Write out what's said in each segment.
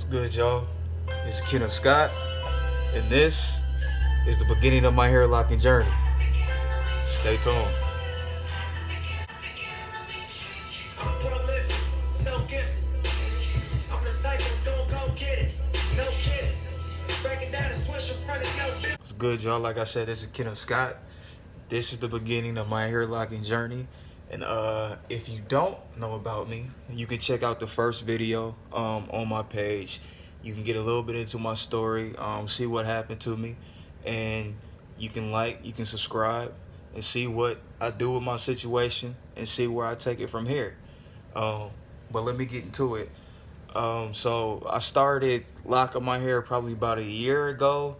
What's good, y'all? It's Kenneth Scott, and this is the beginning of my hair locking journey. Stay tuned. What's good, y'all? Like I said, this is Kenneth Scott. This is the beginning of my hair locking journey. And if you don't know about me, you can check out the first video on my page. You can get a little bit into my story, see what happened to me, and you can subscribe, and see what I do with my situation, and see where I take it from here. But let me get into it. So I started locking my hair probably about a year ago.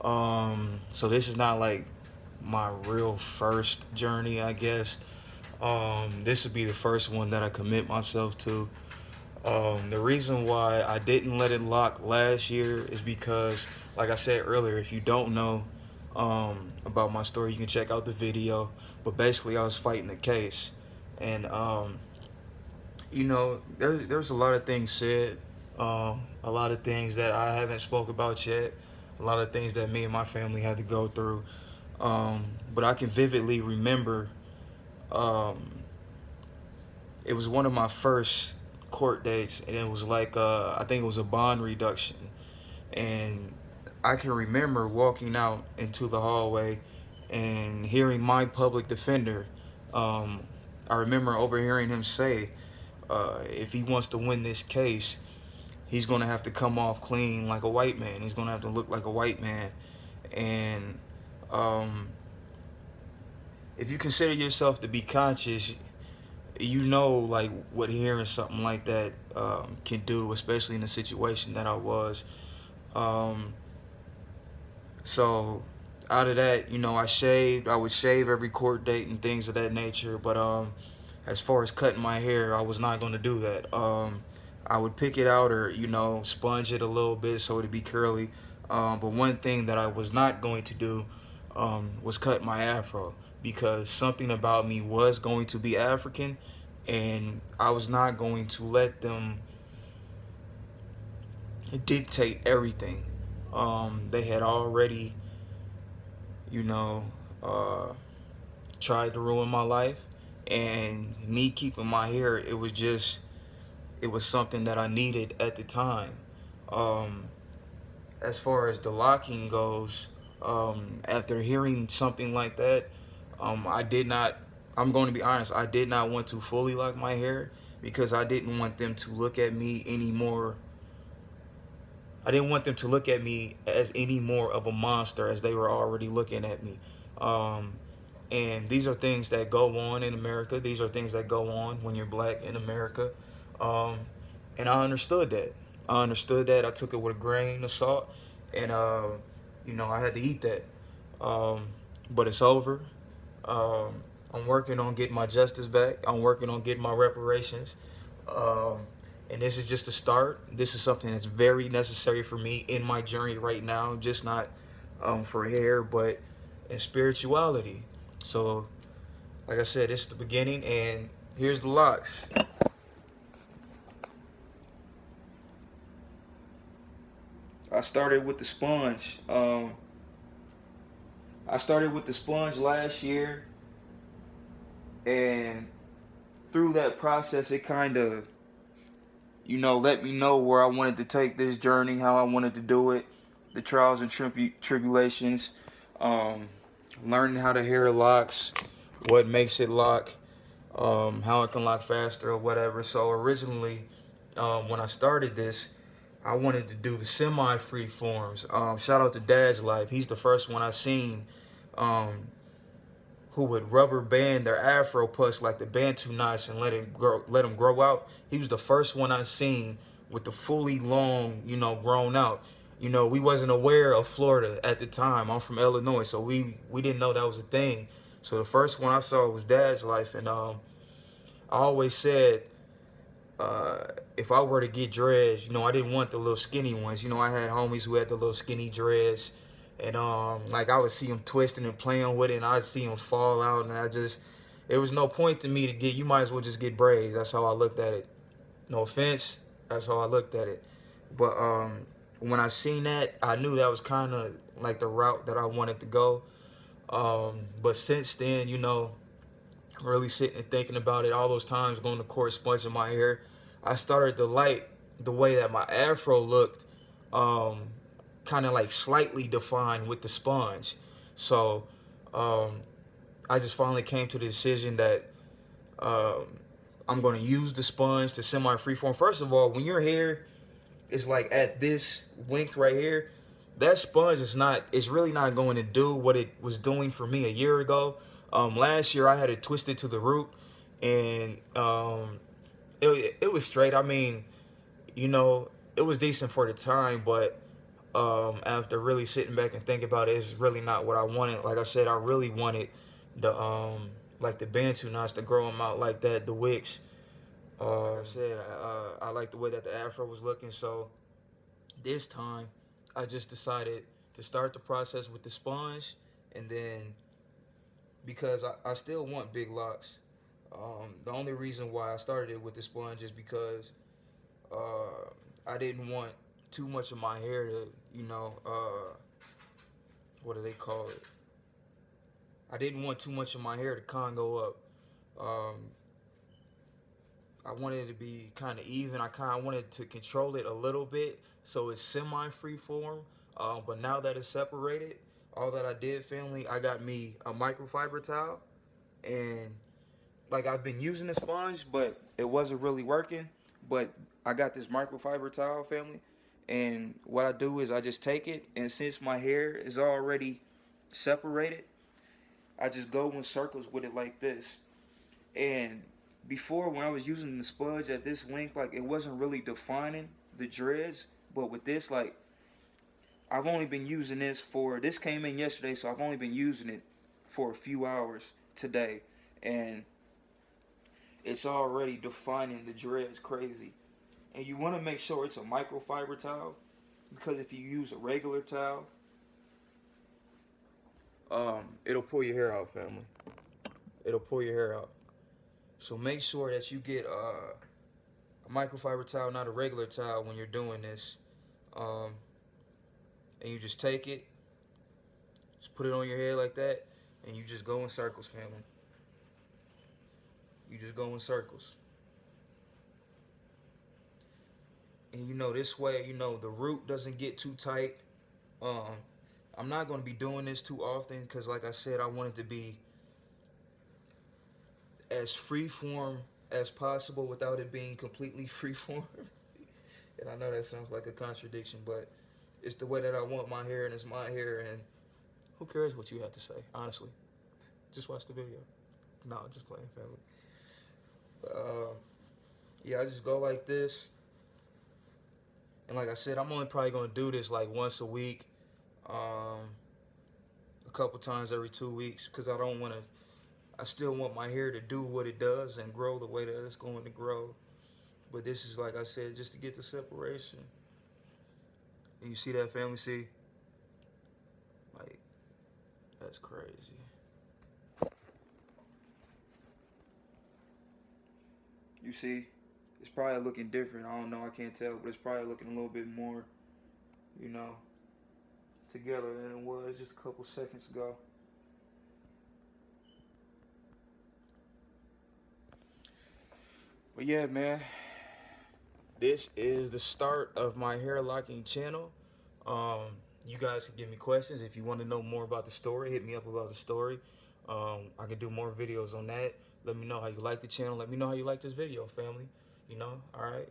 So this is not like my real first journey, I guess. This would be the first one that I commit myself to. The reason why I didn't let it lock last year is because, like I said earlier, if you don't know about my story, you can check out the video. But basically, I was fighting a case, and there's a lot of things said, a lot of things that I haven't spoke about yet, a lot of things that me and my family had to go through. But I can vividly remember. It was one of my first court dates, and it was like I think it was a bond reduction, and I can remember walking out into the hallway and hearing my public defender. I remember overhearing him say, if he wants to win this case, he's gonna have to come off clean like a white man. He's gonna have to look like a white man, and if you consider yourself to be conscious, you know like what hearing something like that can do, especially in the situation that I was. Um, so out of that, I would shave every court date and things of that nature. But as far as cutting my hair, I was not going to do that. I would pick it out or sponge it a little bit so it'd be curly. But one thing that I was not going to do was cut my afro, because something about me was going to be African, and I was not going to let them dictate everything. They had already, you know, uh, tried to ruin my life, and me keeping my hair, it was something that I needed at the time. Um, as far as the locking goes, after hearing something like that, I did not, I'm going to be honest, I did not want to fully lock my hair, because I didn't want them to look at me anymore. I didn't want them to look at me as any more of a monster as they were already looking at me. Um, and these are things that go on in America. These are things that go on when you're black in America. Um, and I understood that. I took it with a grain of salt, and I had to eat that. Um, but it's over. I'm working on getting my justice back. I'm working on getting my reparations. Um, and this is just a start. This is something that's very necessary for me in my journey right now, just not for hair, but in spirituality. So, like I said, this is the beginning, and here's the locks. I started with the sponge. I started with the sponge last year, and through that process, it kind of, let me know where I wanted to take this journey, how I wanted to do it, the trials and tribulations, um, learning how the hair locks, what makes it lock, how it can lock faster or whatever. So originally, when I started this, I wanted to do the semi-free forms. Shout out to Dad's Life. He's the first one I seen um, who would rubber band their afro push like the Bantu knots and let them grow out. He was the first one I seen with the fully long, grown out. We wasn't aware of Florida at the time. I'm from Illinois, so we didn't know that was a thing. So the first one I saw was Dad's Life, and I always said, if I were to get dreads, I didn't want the little skinny ones. I had homies who had the little skinny dreads, and like I would see them twisting and playing with it, and I'd see them fall out, and it was no point to me to get. You might as well just get braids. That's how I looked at it. No offense, that's how I looked at it. But when I seen that, I knew that was kind of like the route that I wanted to go. But since then, you know, really sitting and thinking about it, all those times going to court sponging my hair, I started to like the way that my afro looked, kind of like slightly defined with the sponge. So I just finally came to the decision that um, I'm going to use the sponge to semi freeform. First of all, when your hair is like at this length right here, that sponge is not, it's really not going to do what it was doing for me a year ago. Last year I had it twisted to the root, and it was straight. I mean, you know, it was decent for the time, but after really sitting back and thinking about it, it's really not what I wanted. Like I said, I really wanted the like the Bantu knots to grow them out like that, the wicks. Like I said, I like the way that the afro was looking, so this time I just decided to start the process with the sponge, and then because I still want big locks. The only reason why I started it with the sponge is because I didn't want too much of my hair to, you know, what do they call it? I didn't want too much of my hair to Congo up. Um, I wanted it to be kind of even. I kind of wanted to control it a little bit so it's semi-free form. But now that it's separated, all that I did, family, I got me a microfiber towel, and like I've been using the sponge, but it wasn't really working. But I got this microfiber towel, family, and what I do is I just take it, and since my hair is already separated, I just go in circles with it like this. And before, when I was using the sponge at this length, like it wasn't really defining the dreads. But with this, like I've only been using this for, this came in yesterday, so I've only been using it for a few hours today, and it's already defining the dreads crazy. And you want to make sure it's a microfiber towel, because if you use a regular towel, it'll pull your hair out, family. It'll pull your hair out. So make sure that you get a microfiber towel, not a regular towel, when you're doing this. Um, and you just take it, just put it on your head like that, and you just go in circles, family. You just go in circles. And you know, this way, you know, the root doesn't get too tight. Um, I'm not going to be doing this too often because, like I said, I want it to be as free form as possible without it being completely free form. And I know that sounds like a contradiction, but it's the way that I want my hair, and it's my hair, and who cares what you have to say, honestly. Just watch the video. No, just playing, family. Yeah, I just go like this. And like I said, I'm only probably going to do this like once a week, a couple times every 2 weeks, because I don't want to, I still want my hair to do what it does and grow the way that it's going to grow. But this is, like I said, just to get the separation. And you see that, family? See? Like, that's crazy. You see? It's probably looking different. I don't know. I can't tell. But it's probably looking a little bit more, you know, together than it was just a couple seconds ago. But yeah, man. This is the start of my hair locking channel. You guys can give me questions if you want to know more about the story. Hit me up about the story. I can do more videos on that. Let me know how you like the channel. Let me know how you like this video, family. You know, all right.